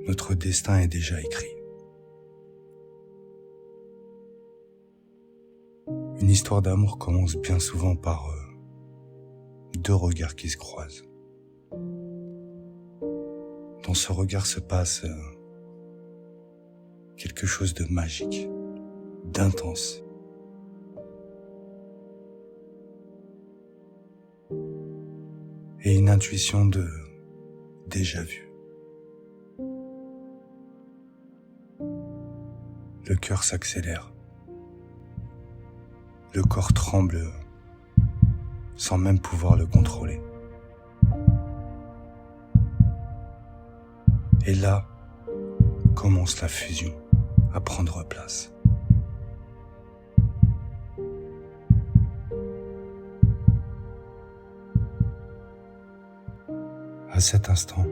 Notre destin est déjà écrit. Une histoire d'amour commence bien souvent par deux regards qui se croisent. Dans ce regard se passe quelque chose de magique, d'intense. Et une intuition de déjà vu. Le cœur s'accélère. Le corps tremble sans même pouvoir le contrôler. Et là, commence la fusion à prendre place. À cet instant,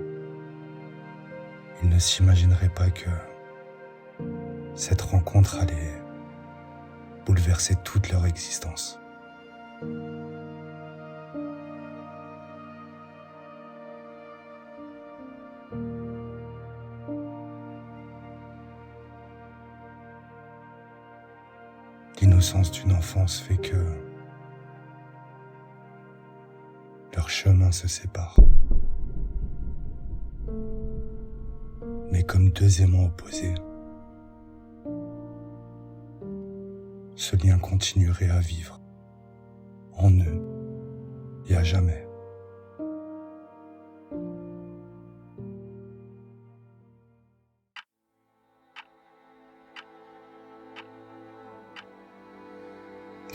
ils ne s'imagineraient pas que cette rencontre allait bouleverser toute leur existence. L'innocence d'une enfance fait que leurs chemins se séparent. Mais comme deux aimants opposés, ce lien continuerait à vivre en eux et à jamais.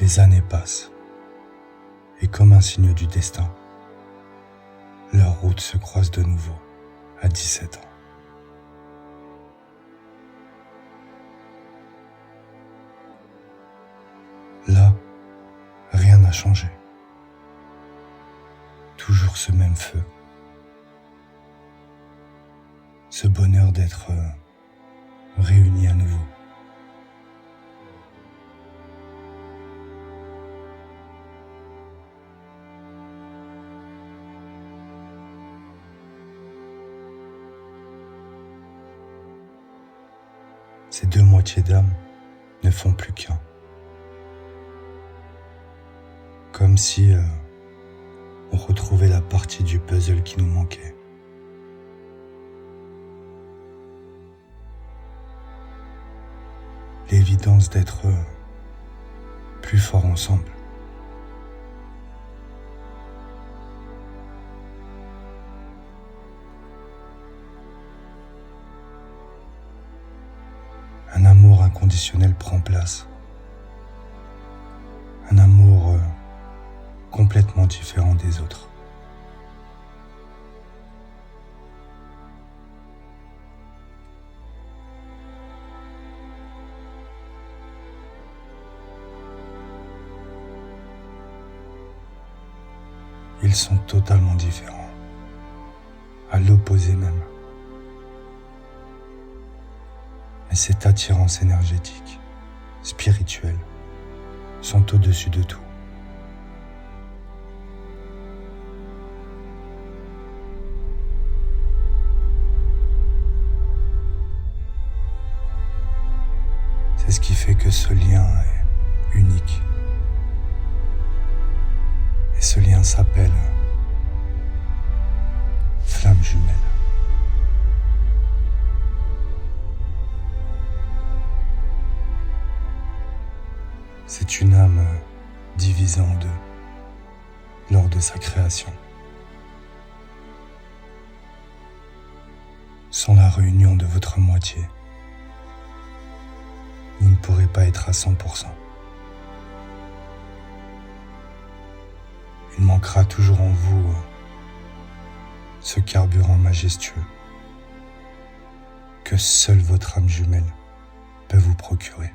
Les années passent, et comme un signe du destin, leurs routes se croisent de nouveau à 17 ans. Là, rien n'a changé. Toujours ce même feu. Ce bonheur d'être réunis à nouveau. Ces deux moitiés d'âme ne font plus qu'un. Comme si on retrouvait la partie du puzzle qui nous manquait. L'évidence d'être plus forts ensemble. Un amour inconditionnel prend place. Un amour complètement différent des autres. Ils sont totalement différents, à l'opposé même. Mais cette attirance énergétique, spirituelle, sont au-dessus de tout. C'est ce qui fait que ce lien est unique. Et ce lien s'appelle flamme jumelle. C'est une âme divisée en deux lors de sa création. Sans la réunion de votre moitié, vous ne pourrez pas être à 100%. Il manquera toujours en vous ce carburant majestueux que seule votre âme jumelle peut vous procurer.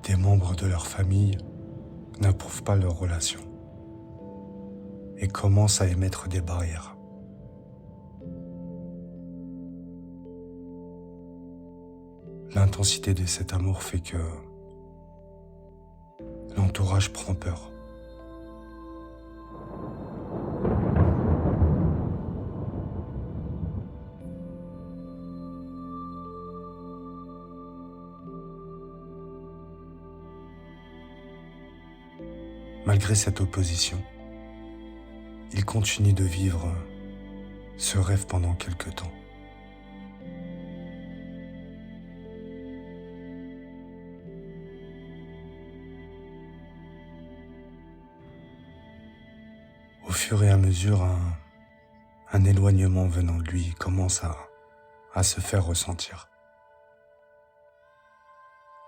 Des membres de leur famille n'approuvent pas leur relation. et commence à émettre des barrières. L'intensité de cet amour fait que l'entourage prend peur. Malgré cette opposition, il continue de vivre ce rêve pendant quelque temps. Au fur et à mesure, un éloignement venant de lui commence à se faire ressentir.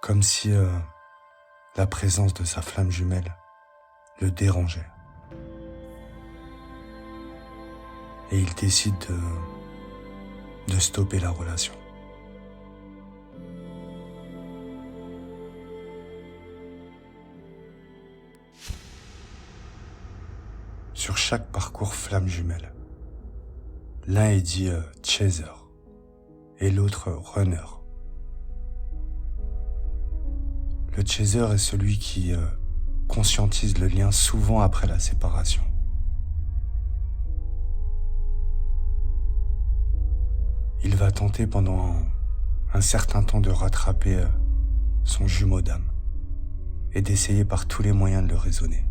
Comme si la présence de sa flamme jumelle le dérangeait. Et il décide de stopper la relation. Sur chaque parcours flamme jumelle, l'un est dit chaser et l'autre runner. Le chaser est celui qui conscientise le lien souvent après la séparation. Il va tenter pendant un certain temps de rattraper son jumeau d'âme et d'essayer par tous les moyens de le raisonner.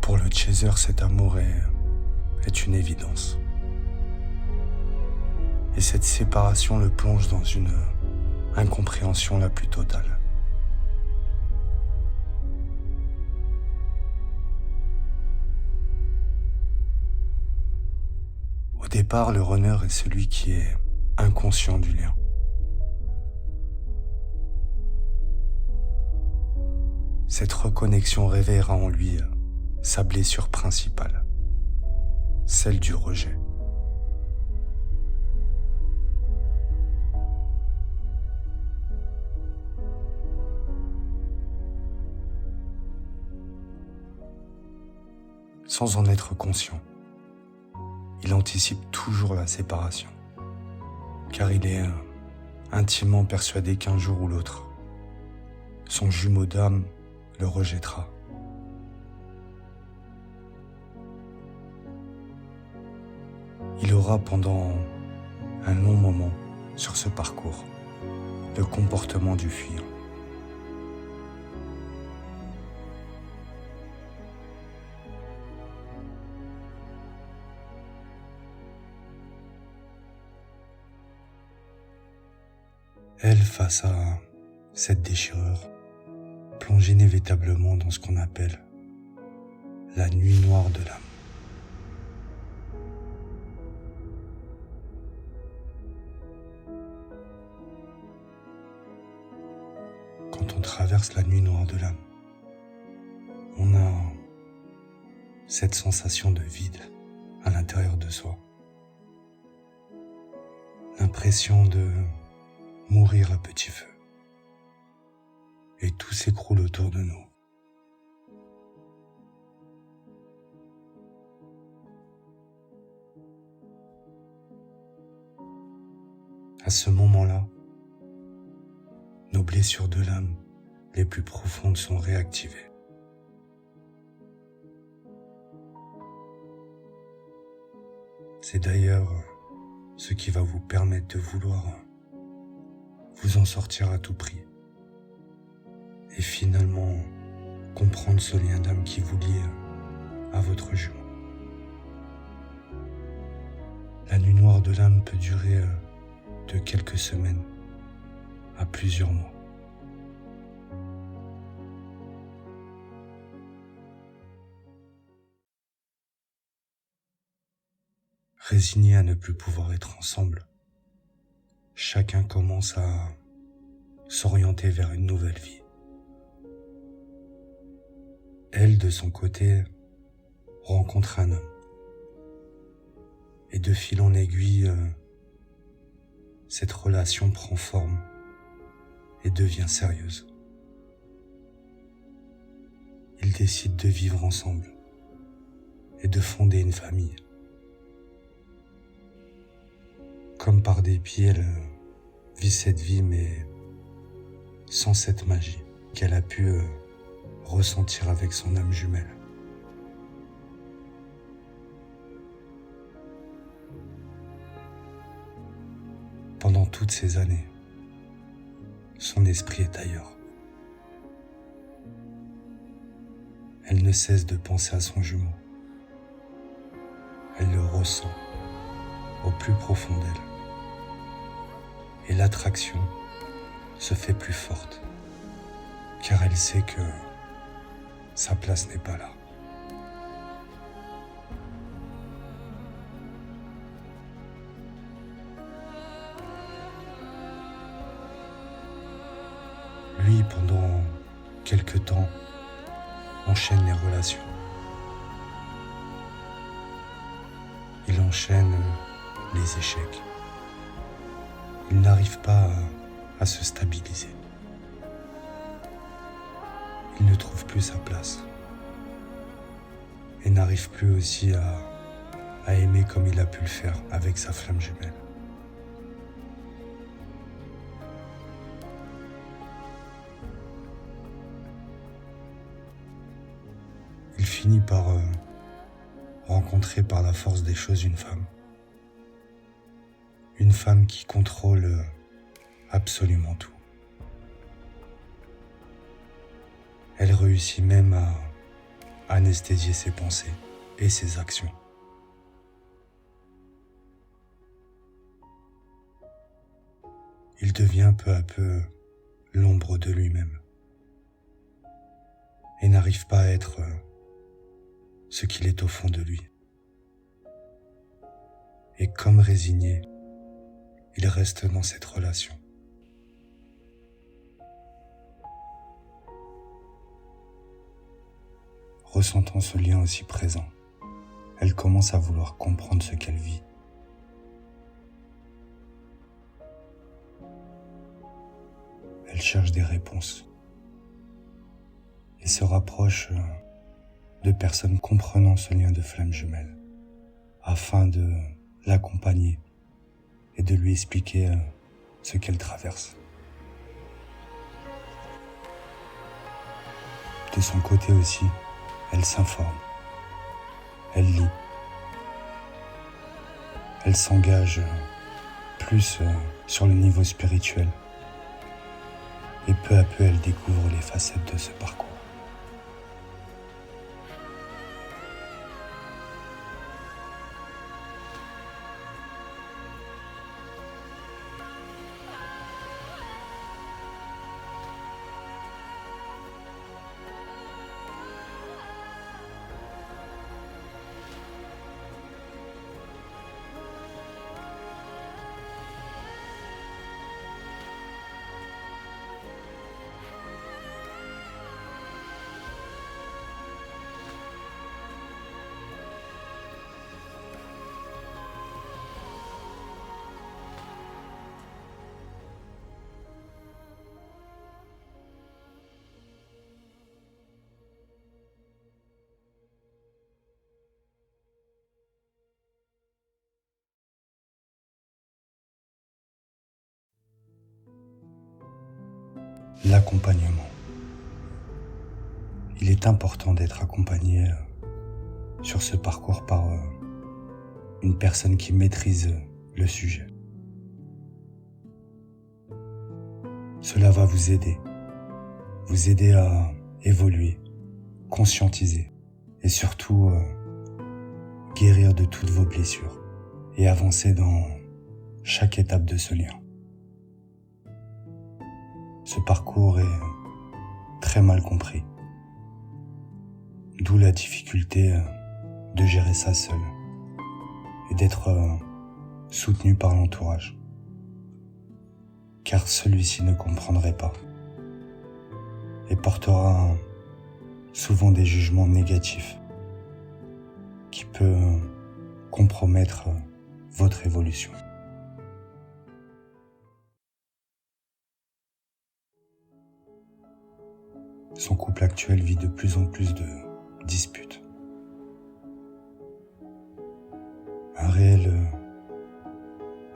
Pour le chaser, cet amour est une évidence. Et cette séparation le plonge dans une incompréhension la plus totale. Au départ, le runner est celui qui est inconscient du lien. Cette reconnexion réveillera en lui sa blessure principale, celle du rejet. Sans en être conscient, il anticipe toujours la séparation, car il est intimement persuadé qu'un jour ou l'autre, son jumeau d'âme le rejettera. Il aura pendant un long moment sur ce parcours le comportement du fuyant. Elle, face à cette déchirure, plonge inévitablement dans ce qu'on appelle la nuit noire de l'âme. Quand on traverse la nuit noire de l'âme, on a cette sensation de vide à l'intérieur de soi. L'impression de mourir à petit feu. Et tout s'écroule autour de nous. À ce moment-là, nos blessures de l'âme les plus profondes sont réactivées. C'est d'ailleurs ce qui va vous permettre de vouloir vous en sortir à tout prix et finalement comprendre ce lien d'âme qui vous lie à votre jumeau. La nuit noire de l'âme peut durer de quelques semaines à plusieurs mois. Résignés à ne plus pouvoir être ensemble, chacun commence à s'orienter vers une nouvelle vie. Elle, de son côté, rencontre un homme de fil en aiguille, cette relation prend forme et devient sérieuse. Ils décident de vivre ensemble et de fonder une famille. Comme par dépit, elle vit cette vie, mais sans cette magie qu'elle a pu ressentir avec son âme jumelle. Pendant toutes ces années, son esprit est ailleurs. Elle ne cesse de penser à son jumeau. Elle le ressent au plus profond d'elle. Et l'attraction se fait plus forte, car elle sait que sa place n'est pas là. Lui, pendant quelque temps, enchaîne les relations. Il enchaîne les échecs. Il n'arrive pas à se stabiliser. Il ne trouve plus sa place. Et n'arrive plus aussi à aimer comme il a pu le faire avec sa flamme jumelle. Il finit par rencontrer par la force des choses une femme. Une femme qui contrôle absolument tout. Elle réussit même à anesthésier ses pensées et ses actions. Il devient peu à peu l'ombre de lui-même et n'arrive pas à être ce qu'il est au fond de lui. Et comme résigné, il reste dans cette relation. Ressentant ce lien aussi présent, elle commence à vouloir comprendre ce qu'elle vit. Elle cherche des réponses et se rapproche de personnes comprenant ce lien de flamme jumelle afin de l'accompagner et de lui expliquer ce qu'elle traverse. De son côté aussi, elle s'informe, elle lit, elle s'engage plus sur le niveau spirituel et peu à peu elle découvre les facettes de ce parcours. L'accompagnement. Il est important d'être accompagné sur ce parcours par une personne qui maîtrise le sujet. Cela va vous aider à évoluer, conscientiser et surtout guérir de toutes vos blessures et avancer dans chaque étape de ce lien. Ce parcours est très mal compris, d'où la difficulté de gérer ça seul et d'être soutenu par l'entourage, car celui-ci ne comprendrait pas et portera souvent des jugements négatifs qui peut compromettre votre évolution. Son couple actuel vit de plus en plus de disputes. Un réel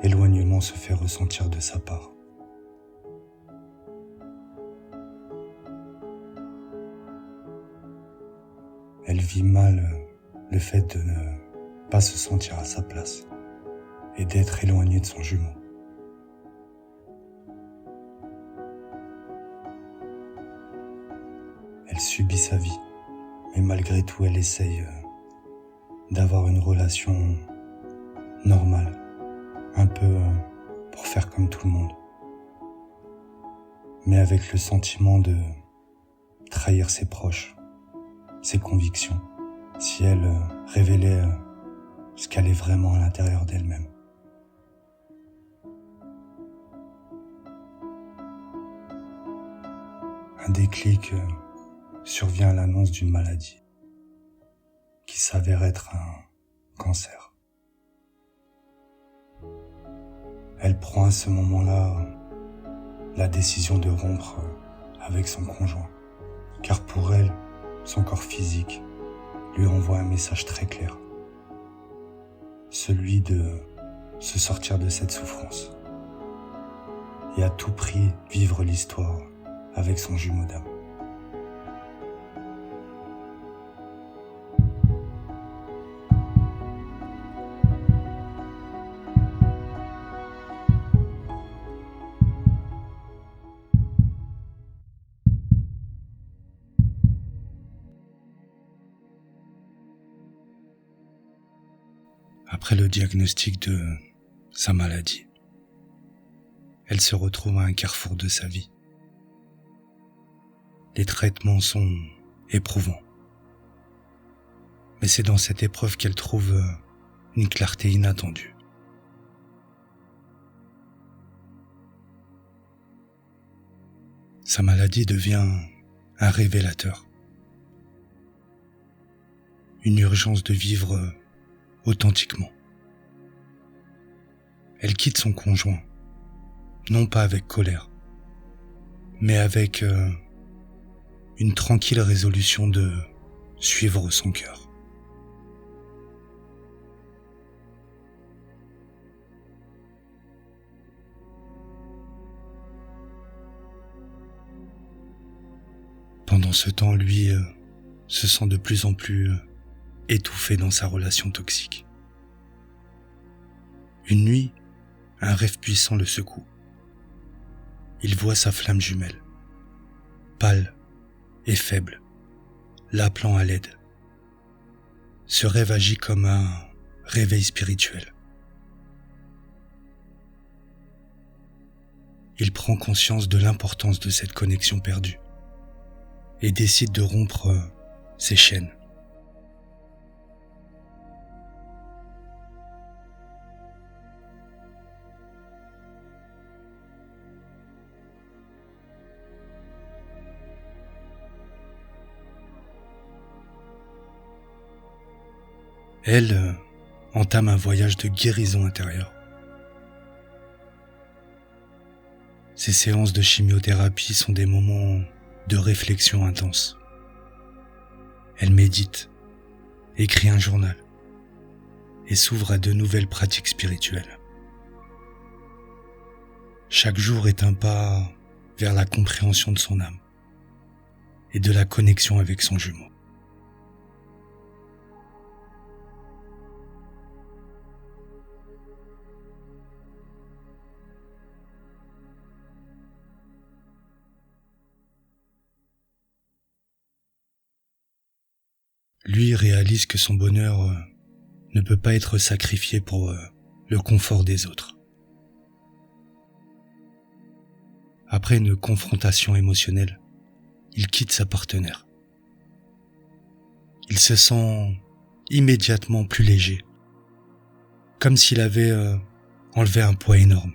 éloignement se fait ressentir de sa part. Elle vit mal le fait de ne pas se sentir à sa place et d'être éloignée de son jumeau. Elle subit sa vie, mais malgré tout, elle essaye d'avoir une relation normale, un peu pour faire comme tout le monde, mais avec le sentiment de trahir ses proches, ses convictions, si elle révélait ce qu'elle est vraiment à l'intérieur d'elle-même. Un déclic survient à l'annonce d'une maladie qui s'avère être un cancer. Elle prend à ce moment-là la décision de rompre avec son conjoint, car pour elle, son corps physique lui envoie un message très clair, celui de se sortir de cette souffrance et à tout prix vivre l'histoire avec son jumeau d'âme. Après le diagnostic de sa maladie, elle se retrouve à un carrefour de sa vie. Les traitements sont éprouvants. Mais c'est dans cette épreuve qu'elle trouve une clarté inattendue. Sa maladie devient un révélateur. Une urgence de vivre authentiquement. Elle quitte son conjoint, non pas avec colère, mais avec une tranquille résolution de suivre son cœur. Pendant ce temps, lui se sent de plus en plus étouffé dans sa relation toxique. Une nuit, un rêve puissant le secoue. Il voit sa flamme jumelle, pâle et faible, l'appelant à l'aide. Ce rêve agit comme un réveil spirituel. Il prend conscience de l'importance de cette connexion perdue et décide de rompre ses chaînes. Elle entame un voyage de guérison intérieure. Ces séances de chimiothérapie sont des moments de réflexion intense. Elle médite, écrit un journal et s'ouvre à de nouvelles pratiques spirituelles. Chaque jour est un pas vers la compréhension de son âme et de la connexion avec son jumeau. Lui réalise que son bonheur ne peut pas être sacrifié pour le confort des autres. Après une confrontation émotionnelle, il quitte sa partenaire. Il se sent immédiatement plus léger, comme s'il avait enlevé un poids énorme.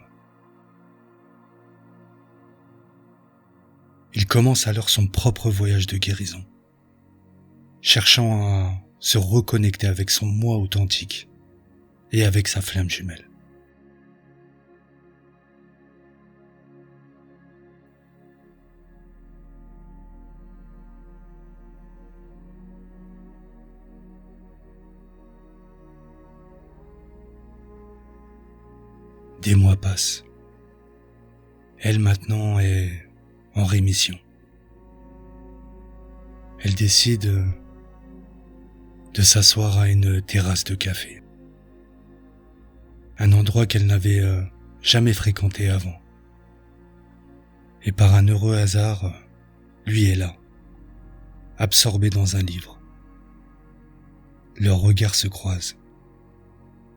Il commence alors son propre voyage de guérison, cherchant à se reconnecter avec son moi authentique et avec sa flamme jumelle. Des mois passent. Elle maintenant est en rémission. Elle décide de s'asseoir à une terrasse de café. Un endroit qu'elle n'avait jamais fréquenté avant. Et par un heureux hasard, lui est là, absorbé dans un livre. Leurs regards se croisent.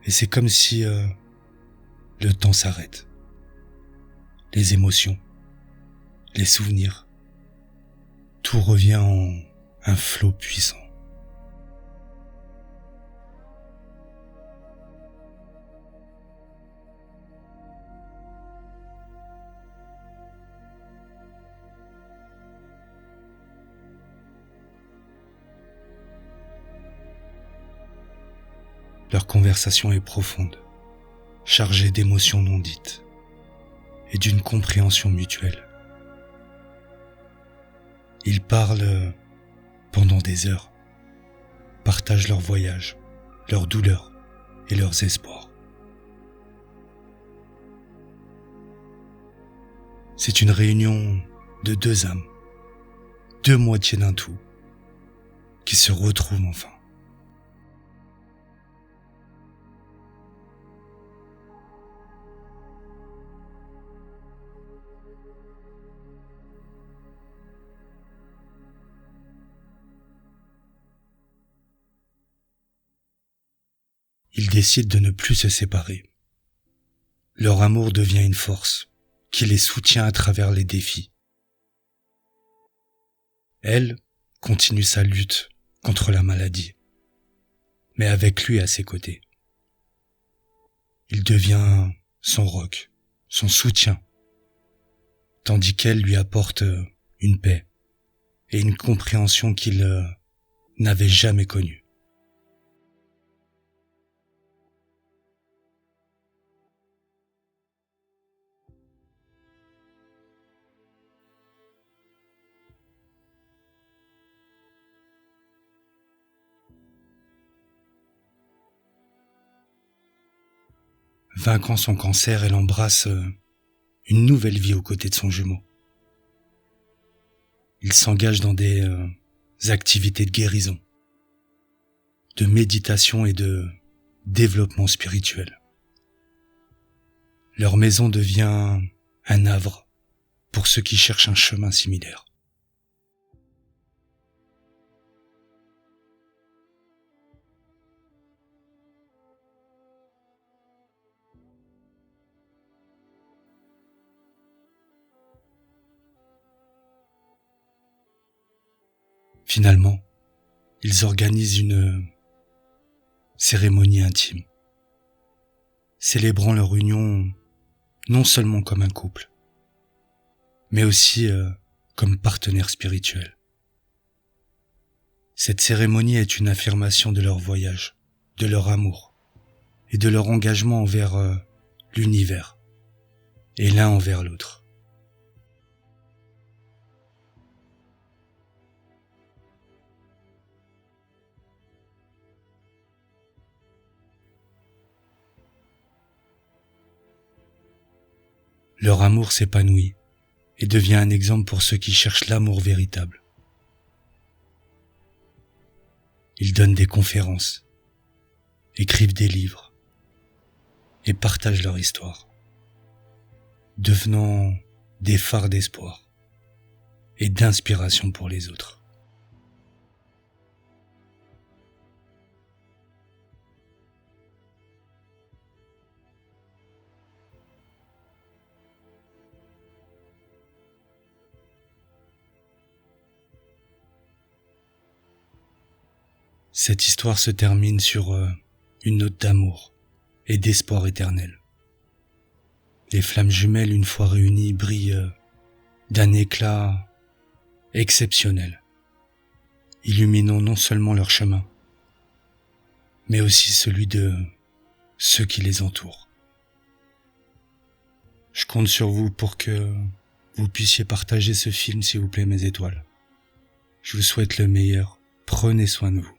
Et c'est comme si le temps s'arrête. Les émotions, les souvenirs, tout revient en un flot puissant. Leur conversation est profonde, chargée d'émotions non dites et d'une compréhension mutuelle. Ils parlent pendant des heures, partagent leurs voyages, leurs douleurs et leurs espoirs. C'est une réunion de deux âmes, deux moitiés d'un tout, qui se retrouvent enfin. Ils décident de ne plus se séparer. Leur amour devient une force qui les soutient à travers les défis. Elle continue sa lutte contre la maladie, mais avec lui à ses côtés. Il devient son roc, son soutien, tandis qu'elle lui apporte une paix et une compréhension qu'il n'avait jamais connue. Vainquant son cancer, elle embrasse une nouvelle vie aux côtés de son jumeau. Il s'engage dans des activités de guérison, de méditation et de développement spirituel. Leur maison devient un havre pour ceux qui cherchent un chemin similaire. Finalement, ils organisent une cérémonie intime, célébrant leur union non seulement comme un couple, mais aussi comme partenaire spirituel. Cette cérémonie est une affirmation de leur voyage, de leur amour et de leur engagement envers l'univers et l'un envers l'autre. Leur amour s'épanouit et devient un exemple pour ceux qui cherchent l'amour véritable. Ils donnent des conférences, écrivent des livres et partagent leur histoire, devenant des phares d'espoir et d'inspiration pour les autres. Cette histoire se termine sur une note d'amour et d'espoir éternel. Les flammes jumelles, une fois réunies, brillent d'un éclat exceptionnel, illuminant non seulement leur chemin, mais aussi celui de ceux qui les entourent. Je compte sur vous pour que vous puissiez partager ce film, s'il vous plaît, mes étoiles. Je vous souhaite le meilleur. Prenez soin de vous.